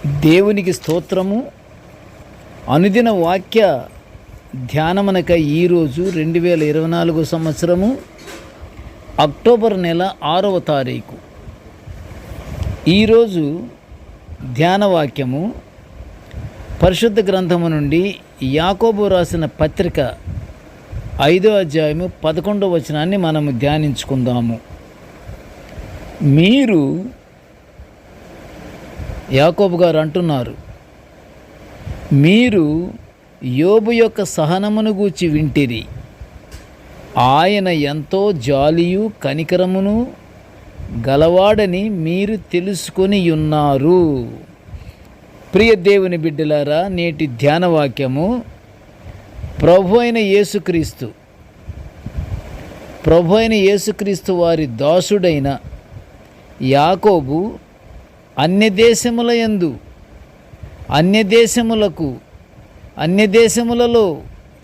దేవునికి స్తోత్రము. అనుదిన వాక్య ధ్యానమనక ఈరోజు 2024 సంవత్సరము అక్టోబర్ నెల 6వ తారీఖు. ఈరోజు ధ్యాన వాక్యము పరిశుద్ధ గ్రంథము నుండి యాకోబు రాసిన పత్రిక 5వ అధ్యాయము 11వ వచనాన్ని మనము ధ్యానించుకుందాము. మీరు, యాకోబు గారు అంటున్నారు, మీరు యోబు యొక్క సహనమును గూర్చి వింటిరి. ఆయన ఎంతో జాలియు కనికరమును గలవాడని మీరు తెలుసుకొని ఉన్నారు. ప్రియ దేవుని బిడ్డలారా, నేటి ధ్యాన వాక్యము ప్రభు అయిన యేసుక్రీస్తు వారి దాసుడైన యాకోబు అన్యదేశములలో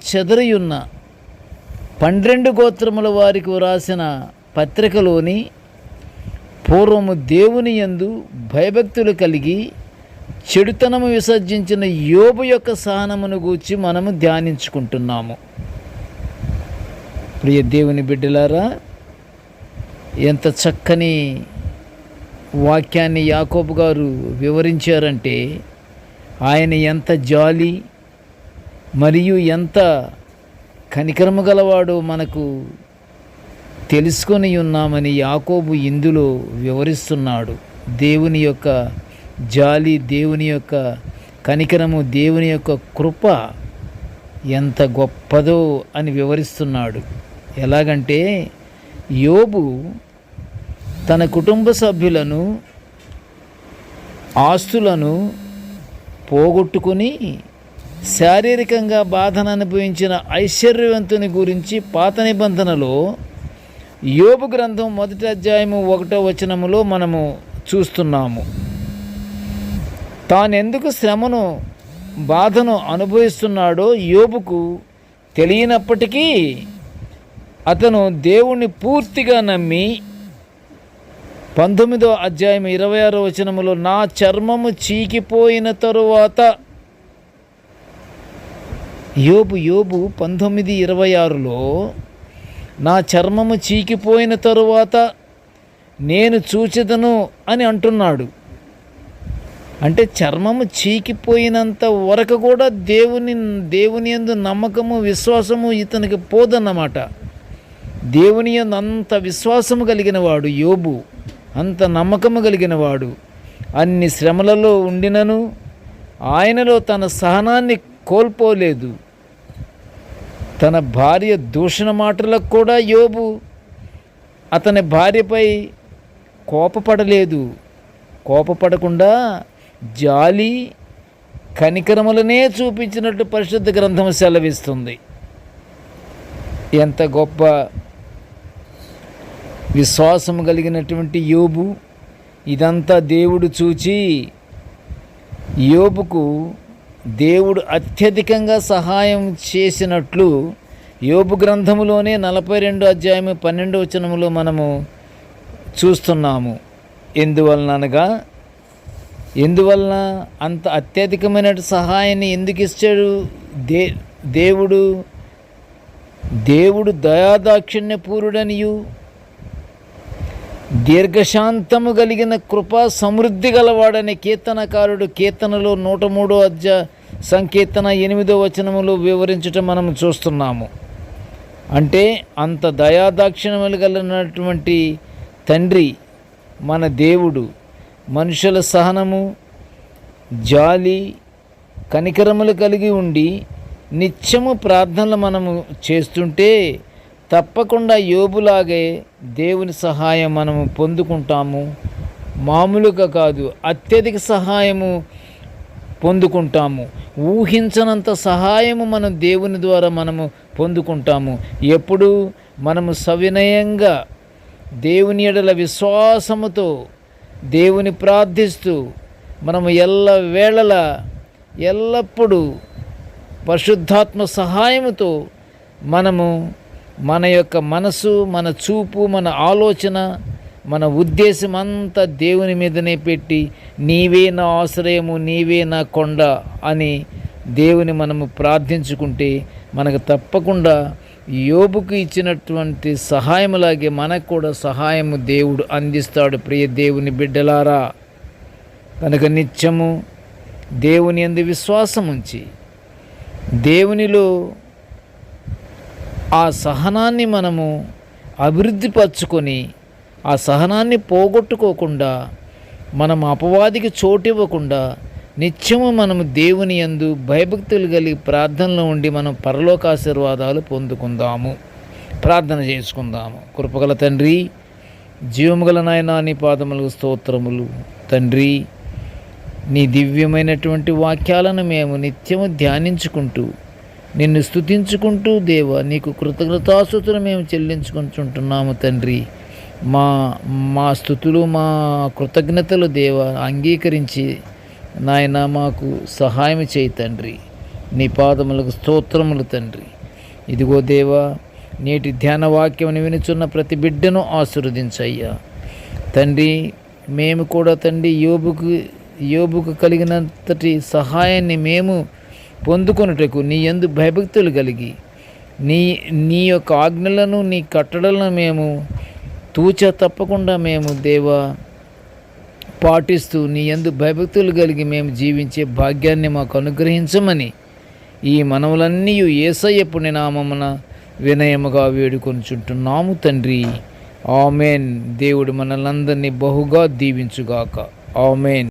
చెదరియున్న 12 గోత్రముల వారికి వ్రాసిన పత్రికలోని పూర్వము దేవుని యందు భయభక్తులు కలిగి చెడుతనము విసర్జించిన యోబు యొక్క సహనమును గూర్చి మనము ధ్యానించుకుంటున్నాము. ప్రియ దేవుని బిడ్డలారా, ఎంత చక్కని వాక్యాన్ని యాకోబు గారు వివరించారంటే, ఆయన ఎంత జాలి మరియు ఎంత కనికరము గలవాడో మనకు తెలుసుకొని ఉన్నామని యాకోబు ఇందులో వివరిస్తున్నాడు. దేవుని యొక్క జాలి, దేవుని యొక్క కనికరము, దేవుని యొక్క కృప ఎంత గొప్పదో అని వివరిస్తున్నాడు. ఎలాగంటే, యోబు తన కుటుంబ సభ్యులను, ఆస్తులను పోగొట్టుకుని శారీరకంగా బాధను అనుభవించిన ఐశ్వర్యవంతుని గురించి పాత నిబంధనలో యోబు గ్రంథం 1వ అధ్యాయము 1వ వచనములో మనము చూస్తున్నాము. తానెందుకు శ్రమను, బాధను అనుభవిస్తున్నాడో యోబుకు తెలియనప్పటికీ అతను దేవుణ్ణి పూర్తిగా నమ్మి 19వ అధ్యాయం 26వ వచనములో, నా చర్మము చీకిపోయిన తరువాత, యోబు 19:26లో నా చర్మము చీకిపోయిన తరువాత నేను చూచెదను అని అంటున్నాడు. అంటే చర్మము చీకిపోయినంత వరకు కూడా దేవుని యందు నమ్మకము, విశ్వాసము ఇతనికి పోదన్నమాట. దేవుని యందు అంత విశ్వాసము కలిగిన వాడు యోబు, అంత నమ్మకము కలిగిన వాడు. అన్ని శ్రమలలో ఉండినను ఆయనలో తన సహనాన్ని కోల్పోలేదు. తన భార్య దూషణ మాటలకు కూడా యోబు అతని భార్యపై కోపపడకుండా జాలి కనికరములనే చూపించినట్టు పరిశుద్ధ గ్రంథం సెలవిస్తుంది. ఎంత గొప్ప విశ్వాసము కలిగినటువంటి యోబు! ఇదంతా దేవుడు చూచి యోబుకు దేవుడు అత్యధికంగా సహాయం చేసినట్లు యోబు గ్రంథములోనే 42వ అధ్యాయము 12వ వచనములో మనము చూస్తున్నాము. ఎందువలన అంత అత్యధికమైన సహాయాన్ని ఎందుకు ఇచ్చాడు దేవుడు దయాదాక్షిణ్యపూరుడనియు దీర్ఘశాంతము కలిగిన కృపా సమృద్ధి గలవాడని కీర్తనకారుడు కీర్తనలో 103వ సంకీర్తన 8వ వచనములో వివరించటం మనం చూస్తున్నాము. అంటే అంత దయాదాక్షిణ్యములు కలిగినటువంటి తండ్రి మన దేవుడు మనుషుల సహనము, జాలి, కనికరములు కలిగి ఉండి నిత్యము ప్రార్థనలు మనము చేస్తుంటే తప్పకుండా యోబులాగే దేవుని సహాయం మనము పొందుకుంటాము. మామూలుగా కాదు, అత్యధిక సహాయము పొందుకుంటాము. ఊహించనంత సహాయము మనం దేవుని ద్వారా మనము పొందుకుంటాము. ఎప్పుడు మనము సవినయంగా దేవుని ఎడల విశ్వాసముతో దేవుని ప్రార్థిస్తూ మనము ఎల్లప్పుడూ పరిశుద్ధాత్మ సహాయముతో మనము మన యొక్క మనసు, మన చూపు, మన ఆలోచన, మన ఉద్దేశం అంతా దేవుని మీదనే పెట్టి నీవే నా ఆశ్రయము, నీవే నా కొండ అని దేవుని మనము ప్రార్థించుకుంటే మనకు తప్పకుండా యోబుకు ఇచ్చినటువంటి సహాయములాగే మనకు కూడా సహాయము దేవుడు అందిస్తాడు. ప్రియ దేవుని బిడ్డలారా, కనుక నిత్యము దేవుని యందు విశ్వాసం ఉంచి దేవునిలో ఆ సహనాన్ని మనము అభివృద్ధిపరచుకొని ఆ సహనాన్ని పోగొట్టుకోకుండా, మనం అపవాదికి చోటివ్వకుండా నిత్యము మనము దేవుని యందు భయభక్తులు కలిగి ప్రార్థనలో ఉండి మనం పరలోకాశీర్వాదాలు పొందుకుందాము. ప్రార్థన చేసుకుందాము. కృపగల తండ్రి, జీవముగల నాయనా, నీ పాదములకు స్తోత్రములు. తండ్రి, నీ దివ్యమైనటువంటి వాక్యాలను మేము నిత్యము ధ్యానించుకుంటూ నిన్ను స్తుతించుకుంటూ దేవా నీకు కృతజ్ఞతాస్తుతులు మేము చెల్లించుకుంటున్నాము. తండ్రి, మా స్తుతులు, మా కృతజ్ఞతలు దేవా అంగీకరించి నాయన మాకు సహాయం చేయి తండ్రి. నీ పాదములకు స్తోత్రములు తండ్రి. ఇదిగో దేవా, నేటి ధ్యాన వాక్యమును వినుచున్న ప్రతి బిడ్డను ఆశీర్వదించయ్యా తండ్రి. మేము కూడా తండ్రి యోబుకు కలిగినంతటి సహాయాన్ని మేము పొందుకొనుటకు నీ యందు భయభక్తులు కలిగి నీ యొక్క ఆజ్ఞలను, నీ కట్టడలను మేము తప్పకుండా మేము దేవా పాటిస్తూ నీ యందు భయభక్తులు కలిగి మేము జీవించే భాగ్యాన్ని మాకు అనుగ్రహించమని ఈ మనవులన్నీ యేసయ్య పుణ్యనామమున వినయముగా వేడుకొనుచుంటున్నాము తండ్రి. ఆమెన్. దేవుడు మనలందరినీ బహుగా దీవించుగాక. ఆమెన్.